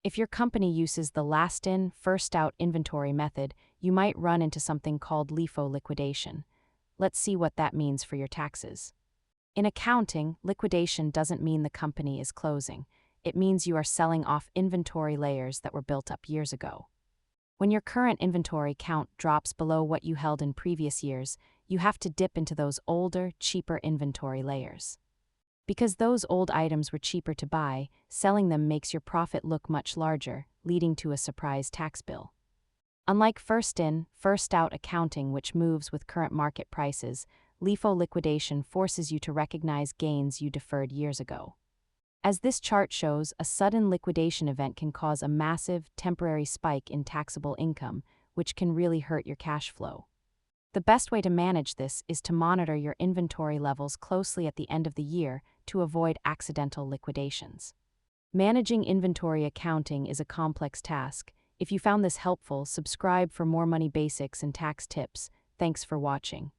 If your company uses the last-in, first-out inventory method, you might run into something called LIFO liquidation. Let's see what that means for your taxes. In accounting, liquidation doesn't mean the company is closing. It means you are selling off inventory layers that were built up years ago. When your current inventory count drops below what you held in previous years, you have to dip into those older, cheaper inventory layers. Because those old items were cheaper to buy, selling them makes your profit look much larger, leading to a surprise tax bill. Unlike first-in, first-out accounting, which moves with current market prices, LIFO liquidation forces you to recognize gains you deferred years ago. As this chart shows, a sudden liquidation event can cause a massive, temporary spike in taxable income, which can really hurt your cash flow. The best way to manage this is to monitor your inventory levels closely at the end of the year to avoid accidental liquidations. Managing inventory accounting is a complex task. If you found this helpful, subscribe for more money basics and tax tips. Thanks for watching.